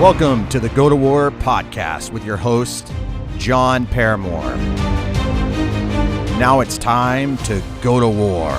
Welcome to the Go to War podcast with your host, John Paramore. Now it's time to go to war.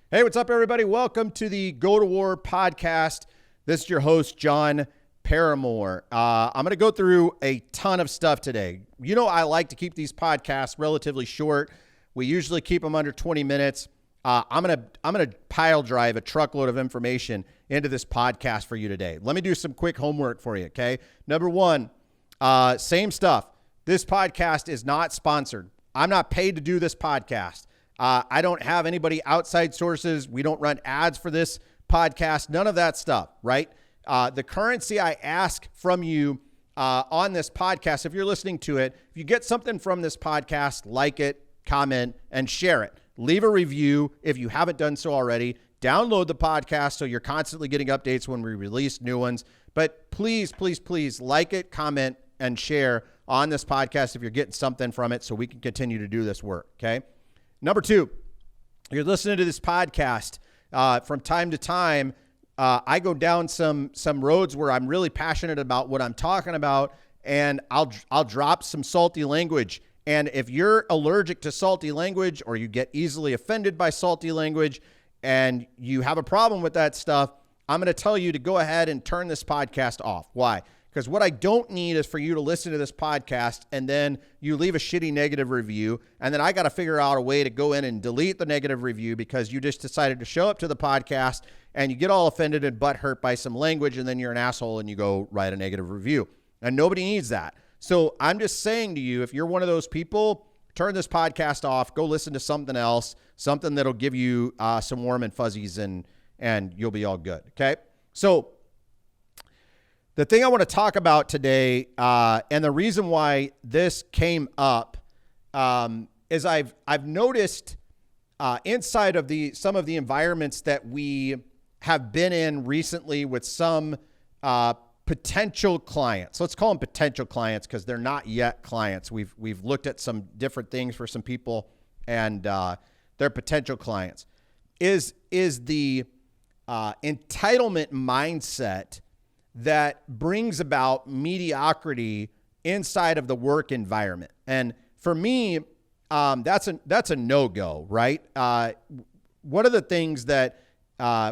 Hey, what's up, everybody? Welcome to the Go to War podcast. This is your host, John Paramore. I'm going to go through a ton of stuff today. You know, I like to keep these podcasts relatively short. We usually keep them under 20 minutes. I'm gonna pile drive a truckload of information into this podcast for you today. Let me do some quick homework for you, okay? Number one, same stuff. This podcast is not sponsored. I'm not paid to do this podcast. I don't have anybody outside sources. We don't run ads for this podcast. None of that stuff, right? The currency I ask from you on this podcast, if you're listening to it, if you get something from this podcast, like it, comment, and share it. Leave a review if you haven't done so already. Download the podcast so you're constantly getting updates when we release new ones. But please, please, please like it, comment, and share on this podcast if you're getting something from it so we can continue to do this work, okay? Number two, you're listening to this podcast. From time to time, I go down some roads where I'm really passionate about what I'm talking about, and I'll drop some salty language. And if you're allergic to salty language or you get easily offended by salty language and you have a problem with that stuff, I'm going to tell you to go ahead and turn this podcast off. Why? Because what I don't need is for you to listen to this podcast and then you leave a shitty negative review. And then I got to figure out a way to go in and delete the negative review because you just decided to show up to the podcast and you get all offended and butthurt by some language. And then you're an asshole and you go write a negative review. And nobody needs that. So I'm just saying to you, if you're one of those people, turn this podcast off, go listen to something else, something that'll give you some warm and fuzzies and you'll be all good. Okay. So the thing I want to talk about today, and the reason why this came up, is I've noticed inside of some of the environments that we have been in recently with some potential clients. Let's call them potential clients because they're not yet clients. We've looked at some different things for some people, and they're potential clients. Is the entitlement mindset that brings about mediocrity inside of the work environment. And for me, that's a no-go, right? One of the things that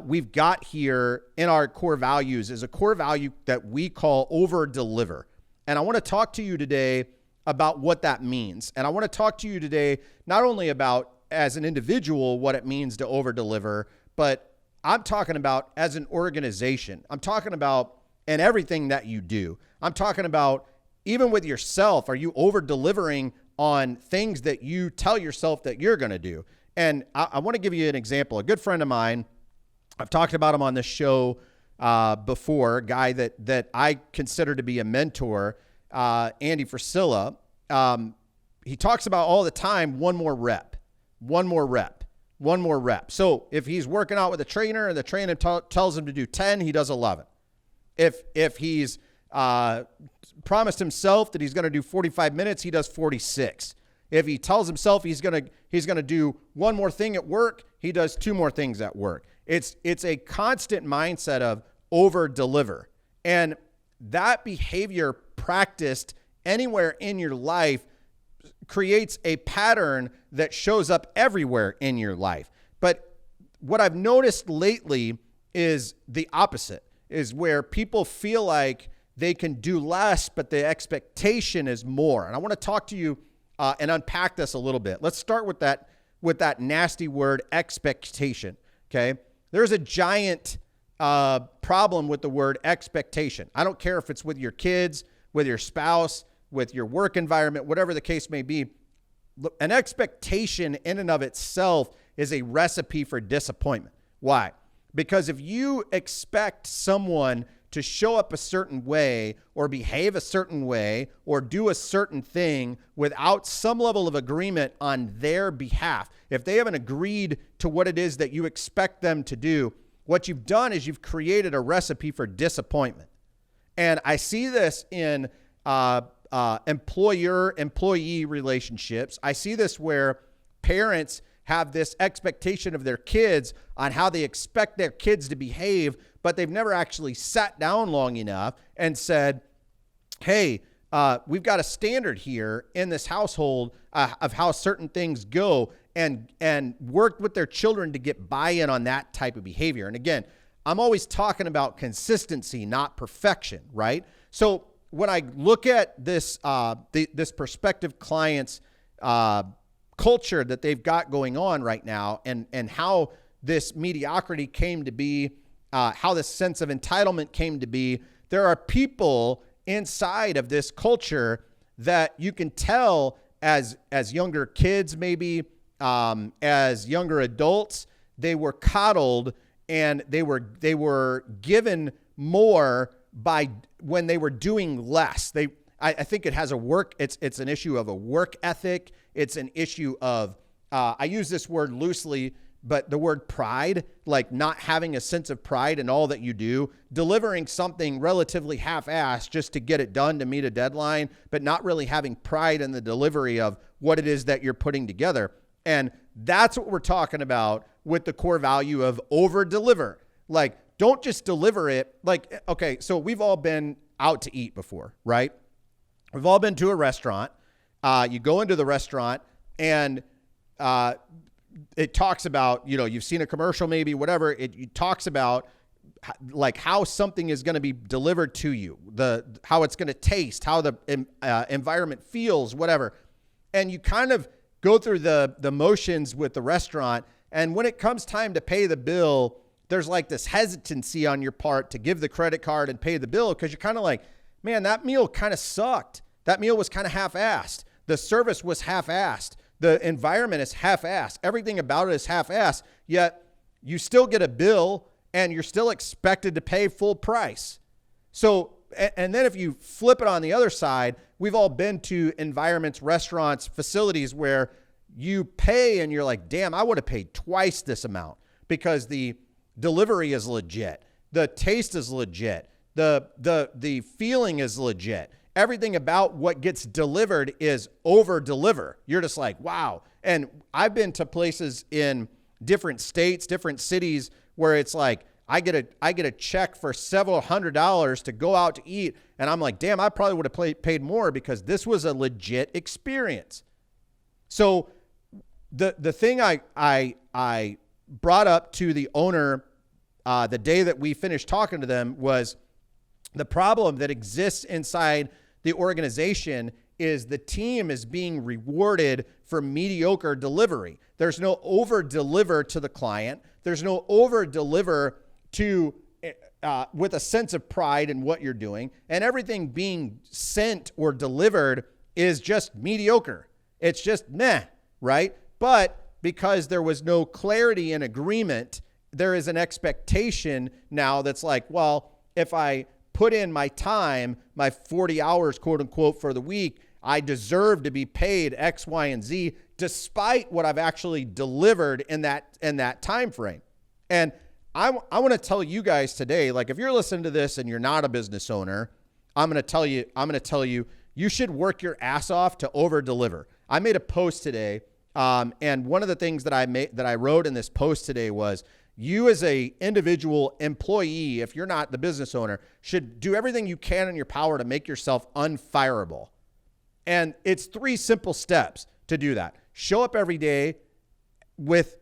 we've got here in our core values is a core value that we call over-deliver. And I want to talk to you today about what that means. And I want to talk to you today not only about as an individual what it means to over-deliver, but I'm talking about as an organization. I'm talking about in everything that you do. I'm talking about even with yourself. Are you over-delivering on things that you tell yourself that you're going to do? And I want to give you an example. A good friend of mine, I've talked about him on this show before, a guy that I consider to be a mentor, Andy Frisilla. He talks about all the time, one more rep. So if he's working out with a trainer and the trainer tells him to do 10, he does 11. If he's promised himself that he's going to do 45 minutes, he does 46. If he tells himself he's going to do one more thing at work, he does two more things at work. It's a constant mindset of over deliver. And that behavior practiced anywhere in your life creates a pattern that shows up everywhere in your life. But what I've noticed lately is the opposite, is where people feel like they can do less, but the expectation is more. And I want to talk to you and unpack this a little bit. Let's start with that nasty word, expectation. Okay. There's a giant problem with the word expectation. I don't care if it's with your kids, with your spouse, with your work environment, whatever the case may be. An expectation in and of itself is a recipe for disappointment. Why? Because if you expect someone to show up a certain way or behave a certain way or do a certain thing without some level of agreement on their behalf, if they haven't agreed to what it is that you expect them to do, what you've done is you've created a recipe for disappointment. And I see this in employer-employee relationships. I see this where parents have this expectation of their kids on how they expect their kids to behave, but they've never actually sat down long enough and said, hey, we've got a standard here in this household of how certain things go, and worked with their children to get buy-in on that type of behavior. And again, I'm always talking about consistency, not perfection, right? So when I look at this, this prospective client's culture that they've got going on right now, and how this mediocrity came to be, how this sense of entitlement came to be, there are people inside of this culture that you can tell as younger kids, maybe as younger adults, they were coddled and they were given more by when they were doing less. I think it has it's an issue of a work ethic. It's an issue of, I use this word loosely, but the word pride, like not having a sense of pride in all that you do, delivering something relatively half-assed just to get it done to meet a deadline, but not really having pride in the delivery of what it is that you're putting together. And that's what we're talking about with the core value of over-deliver. Like, don't just deliver it. Like, okay, so we've all been out to eat before, right? We've all been to a restaurant. You go into the restaurant and it talks about, you've seen a commercial, maybe whatever. It talks about like how something is going to be delivered to you, how it's going to taste, how the environment feels, whatever. And you kind of go through the motions with the restaurant. And when it comes time to pay the bill, there's like this hesitancy on your part to give the credit card and pay the bill, because you're kind of like, man, that meal kind of sucked. That meal was kind of half-assed. The service was half-assed. The environment is half-assed. Everything about it is half-assed, yet you still get a bill and you're still expected to pay full price. So, and then if you flip it on the other side, we've all been to environments, restaurants, facilities where you pay and you're like, damn, I would have paid twice this amount because the delivery is legit. The taste is legit. The feeling is legit. Everything about what gets delivered is over-deliver. You're just like, wow. And I've been to places in different states, different cities where it's like, I get a check for several $100s to go out to eat. And I'm like, damn, I probably would have paid more because this was a legit experience. So the thing I brought up to the owner the day that we finished talking to them was the problem that exists inside the organization is the team is being rewarded for mediocre delivery. There's no over-deliver to the client. There's no over-deliver to with a sense of pride in what you're doing. And everything being sent or delivered is just mediocre. It's just meh, right? But because there was no clarity and agreement, there is an expectation now that's like, well, if I put in my time, my 40 hours, quote unquote, for the week, I deserve to be paid X, Y, and Z, despite what I've actually delivered in that time frame. And I want to tell you guys today, like if you're listening to this and you're not a business owner, I'm going to tell you, you should work your ass off to over deliver. I made a post today. And one of the things that I wrote in this post today was, you as a individual employee, if you're not the business owner, should do everything you can in your power to make yourself unfireable. And it's 3 simple steps to do that. Show up every day with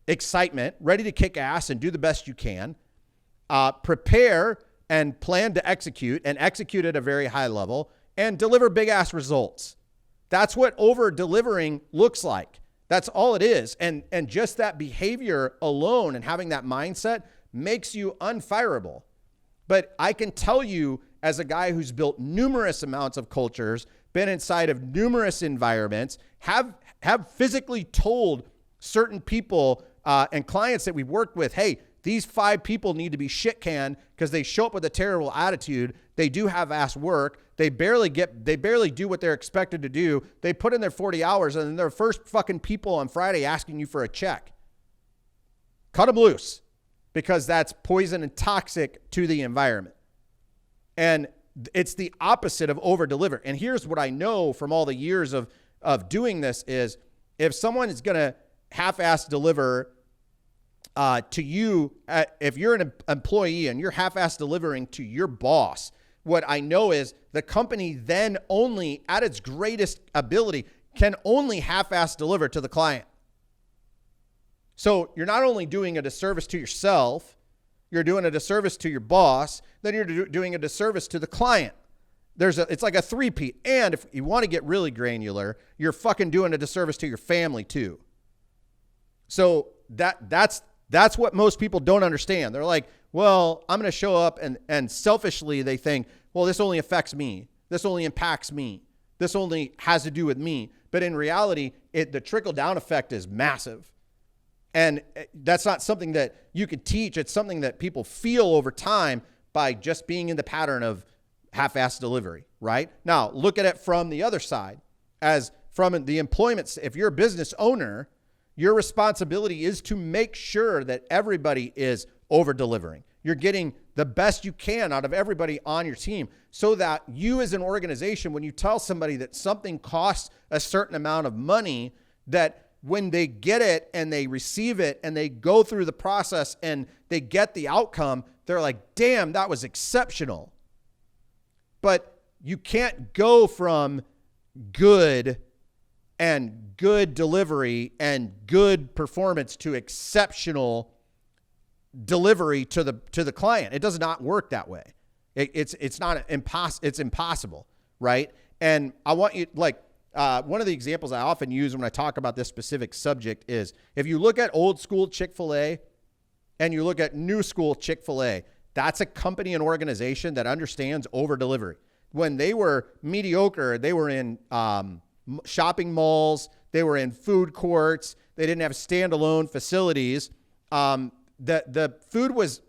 excitement, ready to kick ass and do the best you can. Prepare and plan to execute and execute at a very high level and deliver big ass results. That's what over delivering looks like. That's all it is. And just that behavior alone and having that mindset makes you unfireable. But I can tell you, as a guy who's built numerous amounts of cultures, been inside of numerous environments, have physically told certain people and clients that we've worked with, hey, these 5 people need to be shit canned because they show up with a terrible attitude. They do have ass work. They barely do what they're expected to do. They put in their 40 hours and then they're first fucking people on Friday asking you for a check. Cut them loose, because that's poison and toxic to the environment. And it's the opposite of over deliver. And here's what I know from all the years of doing this is, if someone is going to half-ass deliver to you. If you're an employee and you're half-ass delivering to your boss, what I know is the company then only, at its greatest ability, can only half-ass deliver to the client. So you're not only doing a disservice to yourself, you're doing a disservice to your boss, then you're doing a disservice to the client. It's like a three-peat. And if you want to get really granular, you're fucking doing a disservice to your family too. So that's what most people don't understand. They're like, well, I'm going to show up, and selfishly they think, well, this only affects me. This only impacts me. This only has to do with me. But in reality, the trickle-down effect is massive. And that's not something that you can teach. It's something that people feel over time by just being in the pattern of half-assed delivery, right? Now, look at it from the other side. As from the employment, if you're a business owner, your responsibility is to make sure that everybody is over-delivering. You're getting the best you can out of everybody on your team so that you as an organization, when you tell somebody that something costs a certain amount of money, that when they get it and they receive it and they go through the process and they get the outcome, they're like, damn, that was exceptional. But you can't go from good and good delivery and good performance to exceptional delivery to the client. It does not work that way. It's impossible, right? And I want you, one of the examples I often use when I talk about this specific subject is if you look at old school Chick-fil-A and you look at new school Chick-fil-A, that's a company and organization that understands over delivery. When they were mediocre, they were in shopping malls, they were in food courts, they didn't have standalone facilities. The food was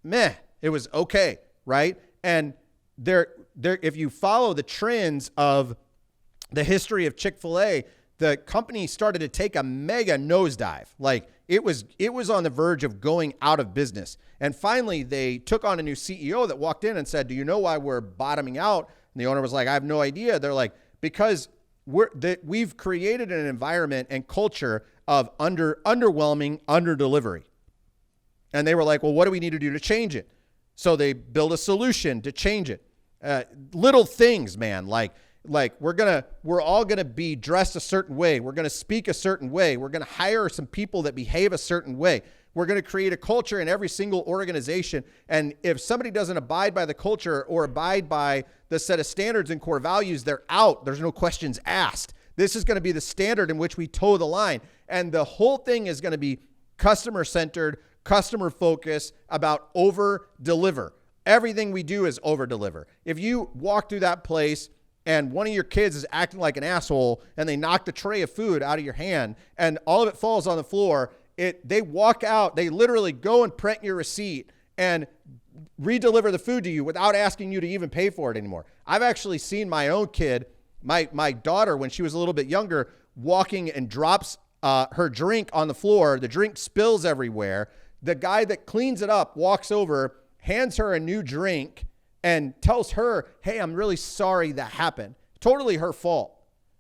meh. It was okay, right? And if you follow the trends of the history of Chick-fil-A, the company started to take a mega nosedive. Like it was on the verge of going out of business. And finally, they took on a new CEO that walked in and said, do you know why we're bottoming out? And the owner was like, I have no idea. They're like, because we've created an environment and culture of underwhelming under-delivery. And they were like, well, what do we need to do to change it? So they build a solution to change it. Little things, man, like we're all going to be dressed a certain way. We're going to speak a certain way. We're going to hire some people that behave a certain way. We're going to create a culture in every single organization. And if somebody doesn't abide by the culture or abide by the set of standards and core values, they're out. There's no questions asked. This is going to be the standard in which we toe the line. And the whole thing is going to be customer-centered, customer-focused, about over-deliver. Everything we do is over-deliver. If you walk through that place and one of your kids is acting like an asshole and they knock the tray of food out of your hand and all of it falls on the floor, they walk out, they literally go and print your receipt and redeliver the food to you without asking you to even pay for it anymore. I've actually seen my own kid, my daughter, when she was a little bit younger, walking and drops her drink on the floor. The drink spills everywhere. The guy that cleans it up walks over, hands her a new drink, and tells her, hey, I'm really sorry that happened. Totally her fault.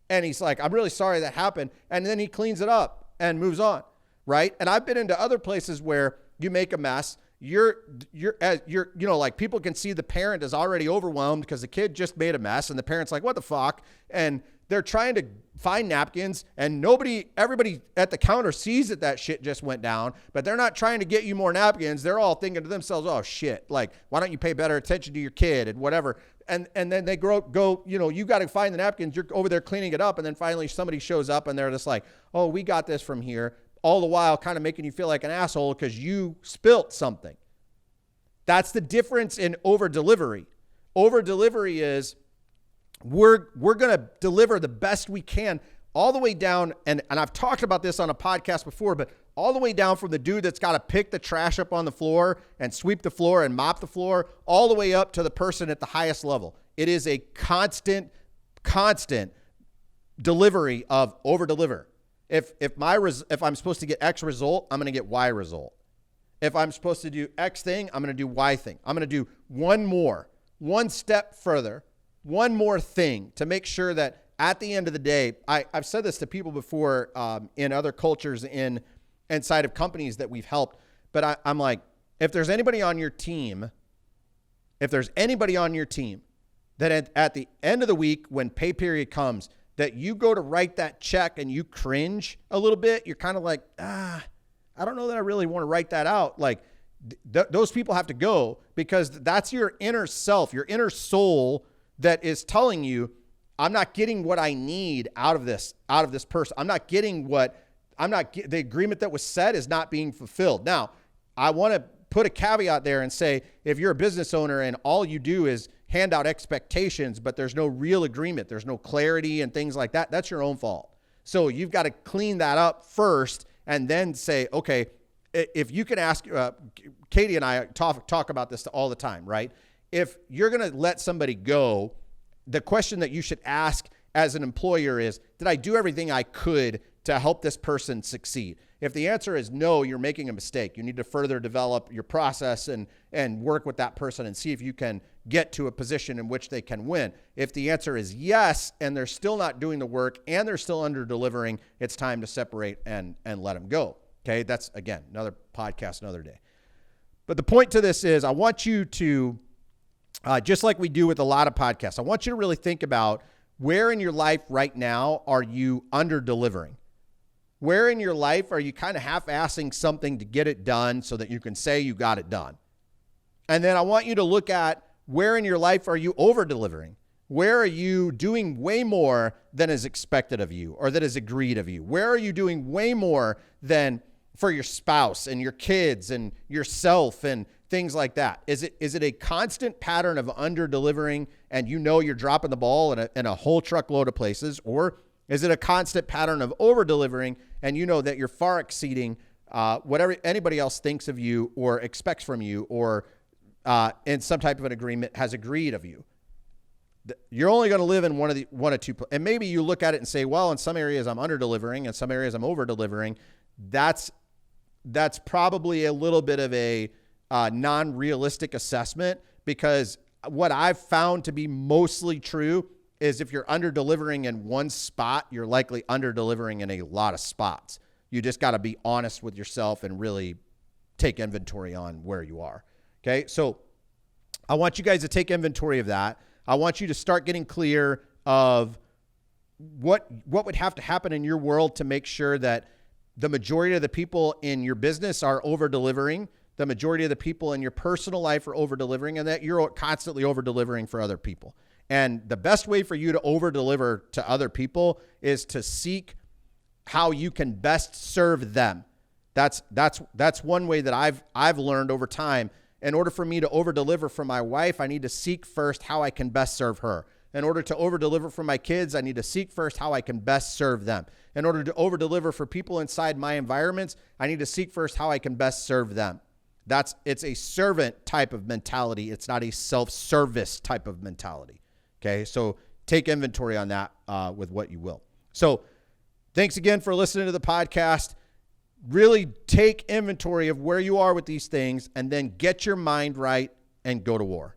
And he's like, I'm really sorry that happened. And then he cleans it up and moves on, right? And I've been into other places where you make a mess. You're like people can see the parent is already overwhelmed because the kid just made a mess and the parent's like, what the fuck? And they're trying to find napkins and everybody at the counter sees that shit just went down, but they're not trying to get you more napkins. They're all thinking to themselves, oh shit, like, why don't you pay better attention to your kid and whatever. And then they go, you got to find the napkins. You're over there cleaning it up. And then finally somebody shows up and they're just like, oh, we got this from here. All the while kind of making you feel like an asshole because you spilt something. That's the difference in over delivery. Over delivery is we're going to deliver the best we can all the way down. And I've talked about this on a podcast before, but all the way down from the dude that's got to pick the trash up on the floor and sweep the floor and mop the floor, all the way up to the person at the highest level. It is a constant delivery of over deliver. If I'm supposed to get X result, I'm going to get Y result. If I'm supposed to do X thing, I'm going to do Y thing. I'm going to do one step further, one more thing to make sure that at the end of the day, I've said this to people before in other cultures inside of companies that we've helped, but I'm like, if there's anybody on your team that at the end of the week when pay period comes, that you go to write that check and you cringe a little bit, you're kind of like, I don't know that I really want to write that out. Like those people have to go, because that's your inner self, your inner soul that is telling you, I'm not getting what I need out of this person. The agreement that was set is not being fulfilled. Now, I want to put a caveat there and say, if you're a business owner and all you do is hand out expectations, but there's no real agreement, there's no clarity and things like that, that's your own fault. So you've got to clean that up first and then say, okay, if you can ask, Katie and I talk about this all the time, right? If you're going to let somebody go, the question that you should ask as an employer is, did I do everything I could to help this person succeed? If the answer is no, you're making a mistake. You need to further develop your process and work with that person and see if you can get to a position in which they can win. If the answer is yes, and they're still not doing the work and they're still under delivering, it's time to separate and let them go. Okay. That's, again, another podcast, another day. But the point to this is, I want you to, just like we do with a lot of podcasts, I want you to really think about where in your life right now are you under delivering? Where in your life are you kind of half-assing something to get it done so that you can say you got it done? And then I want you to look at where in your life are you over-delivering? Where are you doing way more than is expected of you or that is agreed of you? Where are you doing way more than for your spouse and your kids and yourself and things like that? Is it a constant pattern of under-delivering and you know you're dropping the ball in a whole truckload of places? Or is it a constant pattern of over-delivering and you know that you're far exceeding whatever anybody else thinks of you or expects from you or in some type of an agreement has agreed of you? You're only going to live in one of two. And maybe you look at it and say, well, in some areas I'm under-delivering, in some areas I'm over-delivering. That's probably a little bit of a non-realistic assessment, because what I've found to be mostly true is if you're under-delivering in one spot, you're likely under-delivering in a lot of spots. You just got to be honest with yourself and really take inventory on where you are. Okay, so I want you guys to take inventory of that. I want you to start getting clear of what would have to happen in your world to make sure that the majority of the people in your business are over-delivering, the majority of the people in your personal life are over-delivering, and that you're constantly over-delivering for other people. And the best way for you to over-deliver to other people is to seek how you can best serve them. That's one way that I've learned over time. In order for me to over-deliver for my wife, I need to seek first how I can best serve her. In order to over-deliver for my kids, I need to seek first how I can best serve them. In order to over-deliver for people inside my environments, I need to seek first how I can best serve them. It's a servant type of mentality. It's not a self-service type of mentality. Okay, so take inventory on that with what you will. So thanks again for listening to the podcast. Really take inventory of where you are with these things and then get your mind right and go to war.